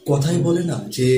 কথায় বলে না যে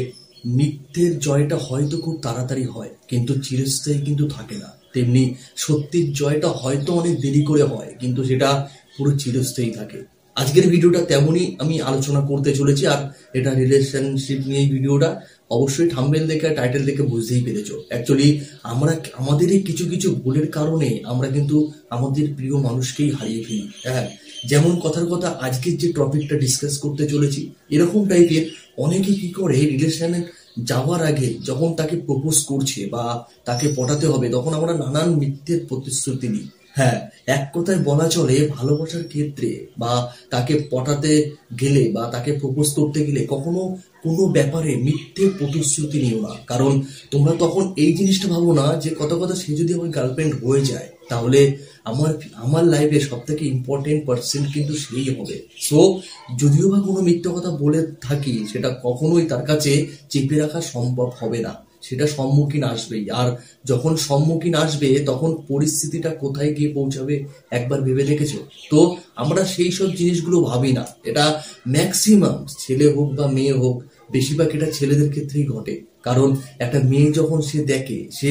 মিথ্যের জয়টা হয়তো খুব তাড়াতাড়ি হয় কিন্তু চিরস্থায়ী কিন্তু থাকে না, তেমনি সত্যির জয়টা হয়তো অনেক দেরি করে হয় কিন্তু সেটা পুরো চিরস্থায়ী থাকে। আজকের ভিডিওটা তেমনই আমি আলোচনা করতে চলেছি, আর এটা রিলেশনশিপ নিয়ে ভিডিওটা অবশ্যই থাম্বনেল দেখে টাইটেল দেখে বুঝতেই পেরেছো। অ্যাকচুয়ালি আমরা আমাদের এই কিছু কিছু ভুলের কারণে আমরা কিন্তু আমাদের প্রিয় মানুষকেই হারিয়ে ফেলি। হ্যাঁ, যেমন কথার কথা আজকের যে টপিকটা ডিসকাস করতে চলেছি এরকম টাইপের অনেকে কি করে রিলেশনে যাওয়ার আগে যখন তাকে প্রপোজ করছে বা তাকে পটাতে হবে তখন আমরা নানান মিথ্যের প্রতিশ্রুতি দিই। হ্যাঁ, এক কথায় বলা চলে ভালোবাসার ক্ষেত্রে বা তাকে পটাতে গেলে বা তাকে প্রপোজ করতে গেলে কখনো কোনো ব্যাপারে মিথ্যে প্রতিশ্রুতি নিও না, কারণ তোমরা তখন এই জিনিসটা ভাবো না যে কত কথা সে যদি আমার গার্লফ্রেন্ড হয়ে যায় তাহলে আমার আমার লাইফে সব থেকে ইম্পর্টেন্ট পার্সন কিন্তু সেই হবে। সো যদিও বা কোনো মিথ্যে কথা বলে থাকি সেটা কখনোই তার কাছে চেপে রাখা সম্ভব হবে না, সেটা সম্মুখীন আসবেই। আর যখন সম্মুখীন আসবে তখন পরিস্থিতিটা কোথায় গিয়ে পৌঁছাবে একবার ভেবে দেখেছো? তো আমরা সেই সব জিনিসগুলো ভাবি না। এটা ম্যাক্সিমাম ছেলে হোক বা মেয়ে হোক, বেশিরভাগ এটা ছেলেদের ক্ষেত্রেই ঘটে। কারণ একটা মেয়ে যখন সে দেখে সে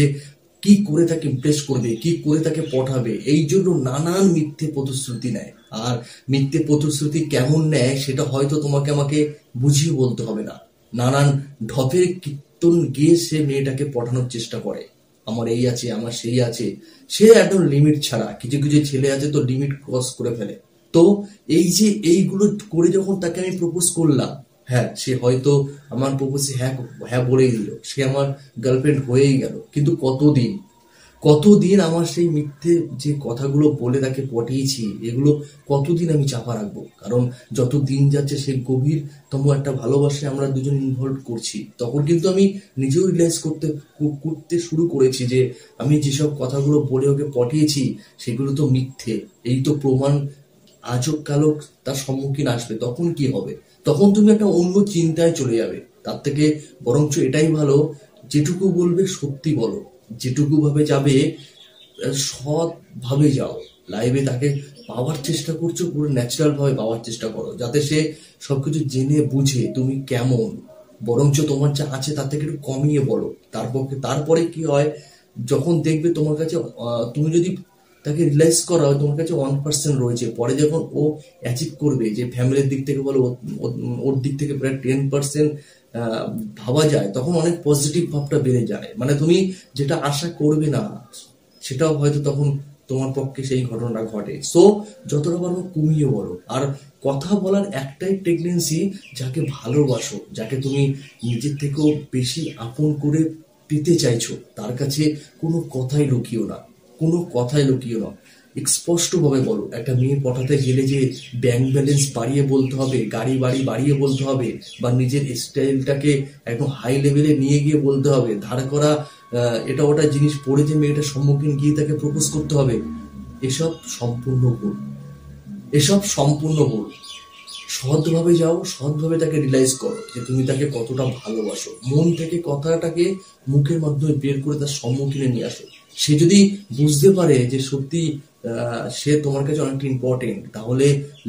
কি করে তাকে ইমপ্রেস করবে, কি করে তাকে পটাবে, এই জন্য নানান মিথ্যে প্রতিশ্রুতি নেয়। আর মিথ্যে প্রতিশ্রুতি কেমন নেয় সেটা হয়তো তোমাকে আমাকে বুঝিয়ে বলতে হবে না। নানান ঢপের কীর্তন গিয়ে সে মেয়েটাকে পটানোর চেষ্টা করে, আমার এই আছে আমার সেই আছে। সে একদম লিমিট ছাড়া, কিছু কিছু ছেলে আছে তো লিমিট ক্রস করে ফেলে। তো এই যে এইগুলো করে যখন তাকে আমি প্রপোজ করলাম, হ্যাঁ সে হয়তো আমার প্রপোজে হ্যাঁ হ্যাঁ বলেই দিল, সে আমার গার্লফ্রেন্ড হয়েই গেল, কিন্তু কতদিন কতদিন আমার সেই মিথ্যে যে কথাগুলো বলে তাকে পটিয়েছি এগুলো কতদিন আমি চাপা রাখবো? কারণ যত দিন যাচ্ছে সে গভীরতম একটা ভালোবাসায় আমরা দুজন ইনভলভ করছি, তখন কিন্তু আমি নিজেও রিয়েলাইজ করতে শুরু করেছি যে আমি যেসব কথাগুলো বলে ওকে পটিয়েছি সেগুলো তো মিথ্যে। এই তো প্রমাণ আজও কালো তার সম্মুখীন আসবে, তখন কি হবে? তখন তুমি একটা অন্য চিন্তায় চলে যাবে। তার থেকে বরঞ্চ এটাই ভালো, যেটুকু বলবে সত্যি বলো, যেটুকু ভাবে যাবে সৎ ভাবে যাও। লাইভে তাকে পাওয়ার চেষ্টা করছো, পুরো ন্যাচারাল ভাবে পাওয়ার চেষ্টা করো, যাতে সে সবকিছু জেনে বুঝে তুমি কেমন। বরঞ্চ তোমার যা আছে তার থেকে একটু কমিয়ে বলো। তারপরে কি হয়, যখন দেখবে তোমার কাছে তুমি যদি তাকে রিয়েলাইজ করা হয় তোমার কাছে 1% রয়েছে, পরে যখন ও অ্যাচিভ করবে, যে ফ্যামিলির দিক থেকে বলো ওর দিক থেকে প্রায় 10% ভাবা যায়, তখন অনেক পজিটিভ ভাবটা বেড়ে যায়। মানে তুমি যেটা আশা করবে না সেটাও হয়তো তখন তোমার পক্ষে সেই ঘটনাটা ঘটে। সো যতটা পারো কমিয়ে বলো। আর কথা বলার একটাই টেন্ডেন্সি, যাকে ভালোবাসো, যাকে তুমি নিজের থেকেও বেশি আপন করে পেতে চাইছো, তার কাছে কোনো কথাই লুকিও না, কোনো কথাই লুকিও না, স্পষ্ট ভাবে বলো। একটা মেয়ে পটাতে গেলে যে ব্যাংক ব্যালেন্স বাড়িয়ে বলতে হবে, গাড়ি বাড়ি বাড়িয়ে বলতে হবে, বা নিজের স্টাইলটাকে একদম হাই লেভেলে নিয়ে গিয়ে বলতে হবে, ধার করা এটা ওটা জিনিস পরে যে মেয়েটার সম্মুখীন গিয়ে তাকে প্রপোজ করতে হবে, এসব সম্পূর্ণ ভুল, এসব সম্পূর্ণ ভুল। সৎভাবে যাও, সৎভাবে তাকে রিয়েলাইজ করো যে তুমি তাকে কতটা ভালোবাসো, মন থেকে কথাটাকে মুখের মাধ্যমে বের করে তার সম্মুখীনে নিয়ে আসো। সে যদি বুঝতে পারে যে সত্যি সে তোমার কাছে অনেকটা ইম্পর্টেন্ট, তাহলে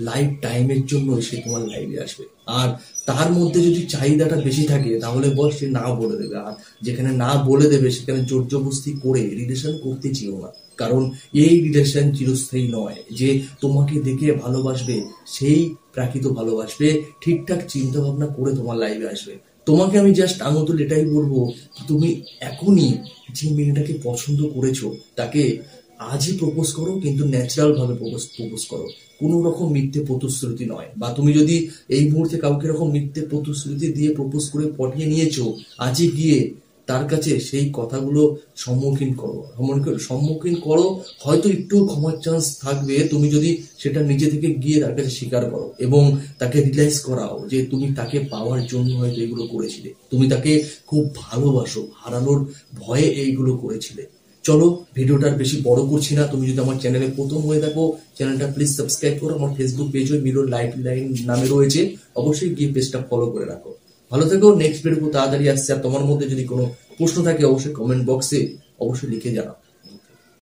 লাইফ টাইমের জন্য সে তোমার লাইফে আসবে। আর তার মধ্যে যদি চাহিদাটা বেশি থাকে তাহলে বল সে না বলে দেবে। আর যেখানে না বলে দেবে সেখানে জোর জবরদস্তি করে রিলেশন করতে চেও না, কারণ এই রিলেশন চিরস্থায়ী নয়। যে তোমাকে দেখে ভালোবাসবে সেই প্রাকৃত ভালোবাসবে, ঠিকঠাক চিন্তা ভাবনা করে তোমার লাইফে আসবে। তোমাকে আমি জাস্ট আঙুল এটাই বলবো, তুমি এখনই যে মেয়েটাকে পছন্দ করেছো তাকে আজই প্রপোজ করো, কিন্তু ন্যাচারাল ভাবে প্রপোজ করো, কোনো রকম মিথ্যে প্রতিশ্রুতি নয়। বা তুমি যদি এই মুহূর্তে কাউকে রকম মিথ্যে প্রতিশ্রুতি দিয়ে প্রপোজ করে পটিয়ে নিয়েছো, আজই গিয়ে তার কাছে সেই কথাগুলো সম্মুখীন করো। হয়তো একটু ক্ষমার চান্স থাকবে তুমি যদি সেটা নিজে থেকে গিয়ে তার কাছে স্বীকার করো এবং তাকে রিয়েলাইজ করাও যে তুমি তাকে পাওয়ার জন্য হয়তো এগুলো করেছিলে, তুমি তাকে খুব ভালোবাসো, হারানোর ভয়ে এইগুলো করেছিলে। চলো ভিডিওটার বেশি বড় করছি না। তুমি যদি আমার চ্যানেলে প্রথম হয়ে থাকো, চ্যানেলটা প্লিজ সাবস্ক্রাইব করো। আমার ফেসবুক পেজ ওই মিরর লাইফ লাইন নামে রয়েছে, অবশ্যই গিয়ে পেজটা ফলো করে রাখো। ভালো থেকো, নেক্সট ভিডিও তাড়াতাড়ি আসছে। আর তোমার মধ্যে যদি কোনো প্রশ্ন থাকে অবশ্যই কমেন্ট বক্সে অবশ্যই লিখে জানাও।